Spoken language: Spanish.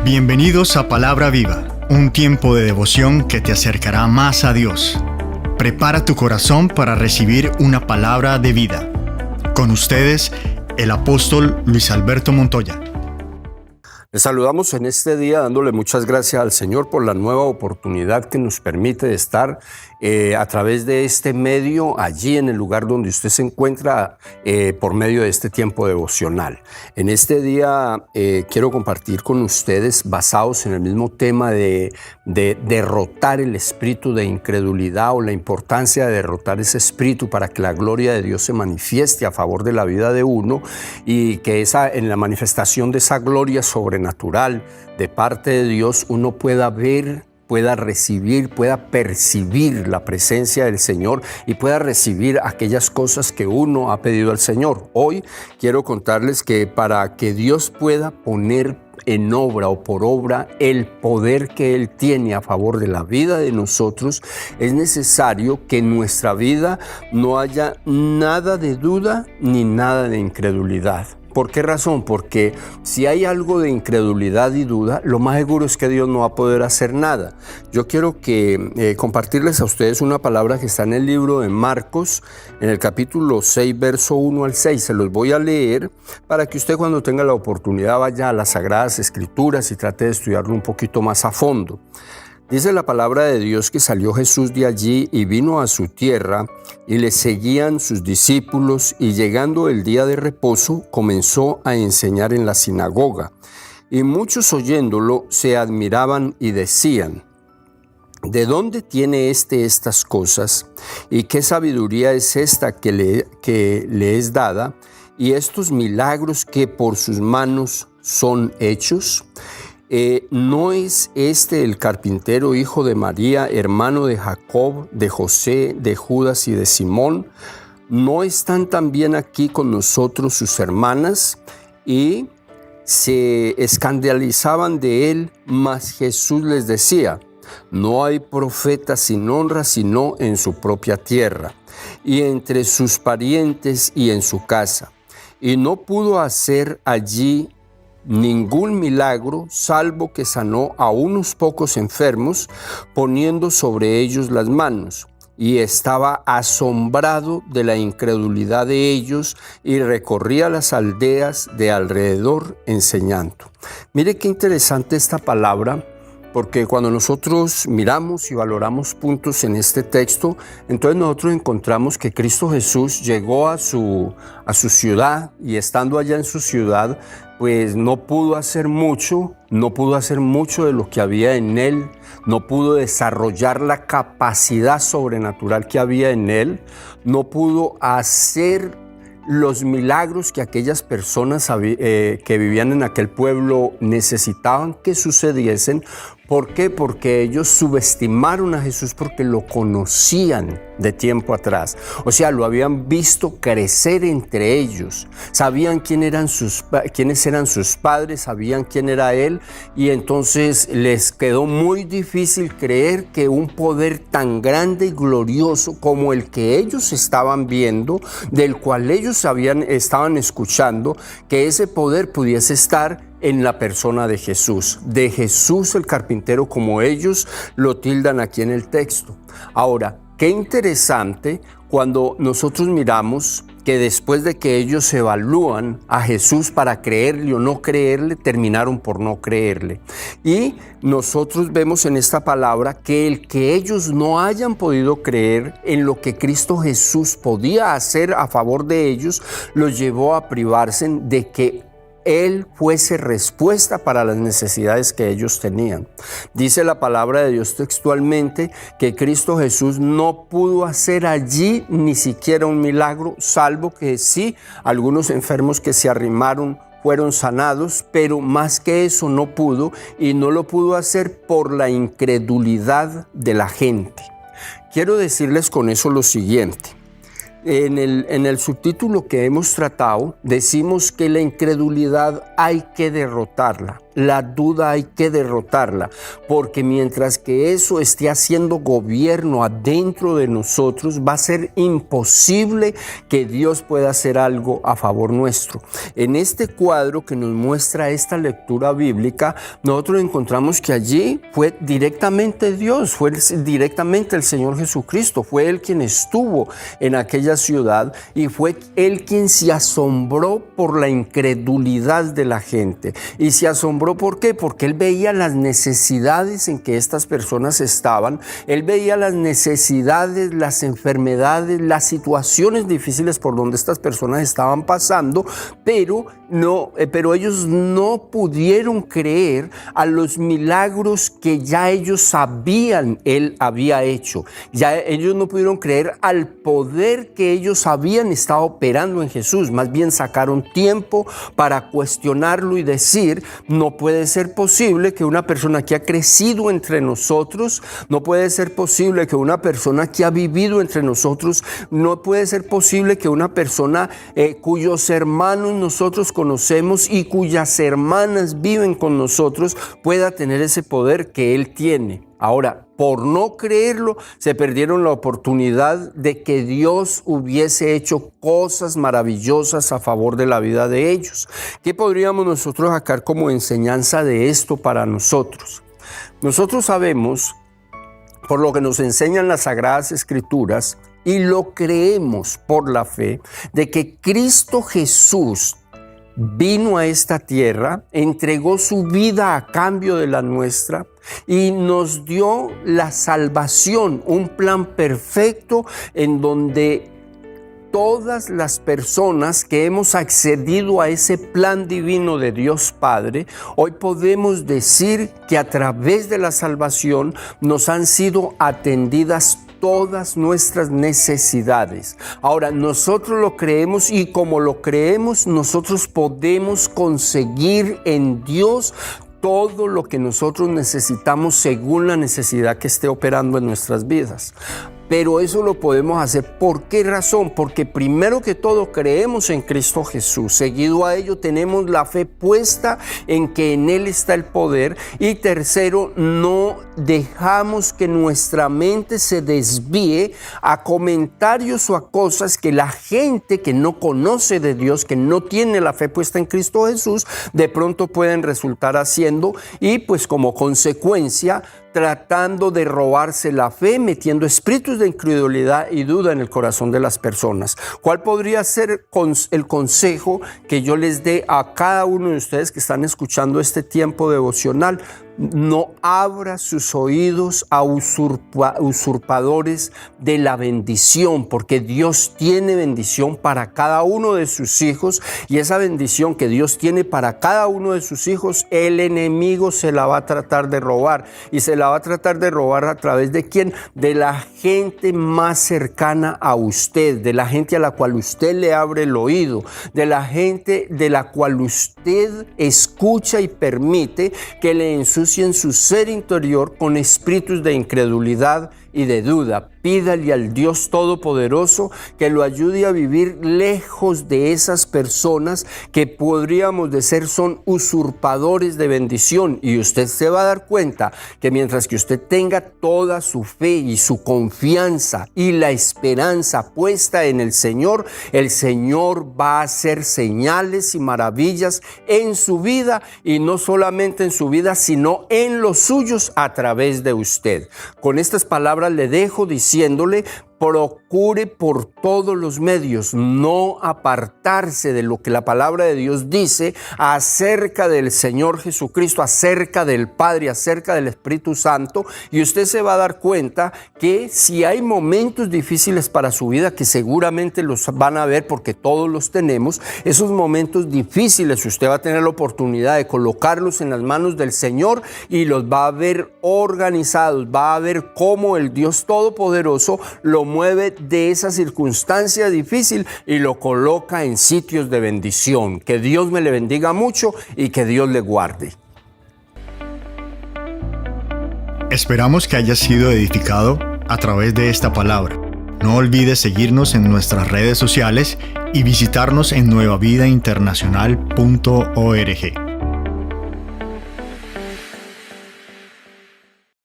Bienvenidos a Palabra Viva, un tiempo de devoción que te acercará más a Dios. Prepara tu corazón para recibir una palabra de vida. Con ustedes, el apóstol Luis Alberto Montoya. Les saludamos en este día dándole muchas gracias al Señor por la nueva oportunidad que nos permite estar a través de este medio allí en el lugar donde usted se encuentra por medio de este tiempo devocional. En este día quiero compartir con ustedes, basados en el mismo tema de derrotar el espíritu de incredulidad o la importancia de derrotar ese espíritu para que la gloria de Dios se manifieste a favor de la vida de uno y que en la manifestación de esa gloria sobrenatural de parte de Dios uno pueda ver, pueda recibir, pueda percibir la presencia del Señor y pueda recibir aquellas cosas que uno ha pedido al Señor. Hoy quiero contarles que para que Dios pueda poner en obra o por obra el poder que Él tiene a favor de la vida de nosotros, es necesario que en nuestra vida no haya nada de duda ni nada de incredulidad. ¿Por qué razón? Porque si hay algo de incredulidad y duda, lo más seguro es que Dios no va a poder hacer nada. Yo quiero compartirles a ustedes una palabra que está en el libro de Marcos, en el capítulo 6, verso 1 al 6. Se los voy a leer para que usted cuando tenga la oportunidad vaya a las Sagradas Escrituras y trate de estudiarlo un poquito más a fondo. Dice la palabra de Dios que salió Jesús de allí y vino a su tierra y le seguían sus discípulos y llegando el día de reposo comenzó a enseñar en la sinagoga. Y muchos oyéndolo se admiraban y decían: ¿de dónde tiene estas cosas? ¿Y qué sabiduría es esta que le es dada? ¿Y estos milagros que por sus manos son hechos? ¿No es este el carpintero, hijo de María, hermano de Jacob, de José, de Judas y de Simón? ¿No están también aquí con nosotros sus hermanas? Y se escandalizaban de él, mas Jesús les decía: no hay profeta sin honra sino en su propia tierra, y entre sus parientes y en su casa. Y no pudo hacer allí ningún milagro, salvo que sanó a unos pocos enfermos, poniendo sobre ellos las manos. Y estaba asombrado de la incredulidad de ellos y recorría las aldeas de alrededor enseñando. Mire qué interesante esta palabra, porque cuando nosotros miramos y valoramos puntos en este texto, entonces nosotros encontramos que Cristo Jesús llegó a su ciudad y estando allá en su ciudad, pues no pudo hacer mucho de lo que había en él, no pudo desarrollar la capacidad sobrenatural que había en él, no pudo hacer los milagros que aquellas personas que vivían en aquel pueblo necesitaban que sucediesen. ¿Por qué? Porque ellos subestimaron a Jesús porque lo conocían de tiempo atrás. O sea, lo habían visto crecer entre ellos. Sabían quiénes eran sus padres, sabían quién era Él. Y entonces les quedó muy difícil creer que un poder tan grande y glorioso como el que ellos estaban viendo, del cual ellos estaban escuchando, que ese poder pudiese estar en la persona de Jesús el carpintero, como ellos lo tildan aquí en el texto. Ahora, qué interesante cuando nosotros miramos que después de que ellos evalúan a Jesús para creerle o no creerle, terminaron por no creerle. Y nosotros vemos en esta palabra que el que ellos no hayan podido creer en lo que Cristo Jesús podía hacer a favor de ellos, los llevó a privarse de que Él fuese respuesta para las necesidades que ellos tenían. Dice la palabra de Dios textualmente que Cristo Jesús no pudo hacer allí ni siquiera un milagro, salvo que sí, algunos enfermos que se arrimaron fueron sanados, pero más que eso no pudo, y no lo pudo hacer por la incredulidad de la gente. Quiero decirles con eso lo siguiente: En el subtítulo que hemos tratado, decimos que la incredulidad hay que derrotarla. La duda hay que derrotarla, porque mientras que eso esté haciendo gobierno adentro de nosotros, va a ser imposible que Dios pueda hacer algo a favor nuestro. En este cuadro que nos muestra esta lectura bíblica, nosotros encontramos que allí fue directamente Dios, fue directamente el Señor Jesucristo, fue Él quien estuvo en aquella ciudad y fue Él quien se asombró por la incredulidad de la gente. Y se asombró, ¿por qué? Porque Él veía las necesidades en que estas personas estaban, Él veía las necesidades, las enfermedades, las situaciones difíciles por donde estas personas estaban pasando, pero ellos no pudieron creer a los milagros que ya ellos sabían Él había hecho. Ya ellos no pudieron creer al poder que ellos habían estado operando en Jesús. Más bien sacaron tiempo para cuestionarlo y decir: no puede ser posible que una persona que ha crecido entre nosotros, no puede ser posible que una persona que ha vivido entre nosotros, no puede ser posible que una persona cuyos hermanos nosotros conocemos y cuyas hermanas viven con nosotros pueda tener ese poder que Él tiene. Ahora, por no creerlo, se perdieron la oportunidad de que Dios hubiese hecho cosas maravillosas a favor de la vida de ellos. ¿Qué podríamos nosotros sacar como enseñanza de esto para nosotros? Nosotros sabemos, por lo que nos enseñan las Sagradas Escrituras, y lo creemos por la fe, de que Cristo Jesús vino a esta tierra, entregó su vida a cambio de la nuestra y nos dio la salvación, un plan perfecto en donde todas las personas que hemos accedido a ese plan divino de Dios Padre, hoy podemos decir que a través de la salvación nos han sido atendidas todas nuestras necesidades. Ahora, nosotros lo creemos y como lo creemos, nosotros podemos conseguir en Dios todo lo que nosotros necesitamos según la necesidad que esté operando en nuestras vidas. Pero eso lo podemos hacer. ¿Por qué razón? Porque primero que todo creemos en Cristo Jesús. Seguido a ello tenemos la fe puesta en que en Él está el poder. Y tercero, no dejamos que nuestra mente se desvíe a comentarios o a cosas que la gente que no conoce de Dios, que no tiene la fe puesta en Cristo Jesús, de pronto pueden resultar haciendo y pues como consecuencia tratando de robarse la fe, metiendo espíritus de incredulidad y duda en el corazón de las personas. ¿Cuál podría ser el consejo que yo les dé a cada uno de ustedes que están escuchando este tiempo devocional? No abra sus oídos a usurpadores de la bendición, porque Dios tiene bendición para cada uno de sus hijos, y esa bendición que Dios tiene para cada uno de sus hijos, el enemigo se la va a tratar de robar, y se la va a tratar de robar a través de ¿quién? De la gente más cercana a usted, de la gente a la cual usted le abre el oído, de la gente de la cual usted escucha y permite que le ensucie en su ser interior con espíritus de incredulidad y de duda. Pídale al Dios Todopoderoso que lo ayude a vivir lejos de esas personas que podríamos decir son usurpadores de bendición, y usted se va a dar cuenta que mientras que usted tenga toda su fe y su confianza y la esperanza puesta en el Señor va a hacer señales y maravillas en su vida, y no solamente en su vida, sino en los suyos a través de usted. Con estas palabras le dejo diciéndole: procure por todos los medios no apartarse de lo que la palabra de Dios dice acerca del Señor Jesucristo, acerca del Padre, acerca del Espíritu Santo, y usted se va a dar cuenta que si hay momentos difíciles para su vida, que seguramente los van a ver porque todos los tenemos, esos momentos difíciles usted va a tener la oportunidad de colocarlos en las manos del Señor y los va a ver organizados, va a ver cómo el Dios Todopoderoso lo mueve de esa circunstancia difícil y lo coloca en sitios de bendición. Que Dios me le bendiga mucho y que Dios le guarde. Esperamos que hayas sido edificado a través de esta palabra. No olvides seguirnos en nuestras redes sociales y visitarnos en nuevavidainternacional.org.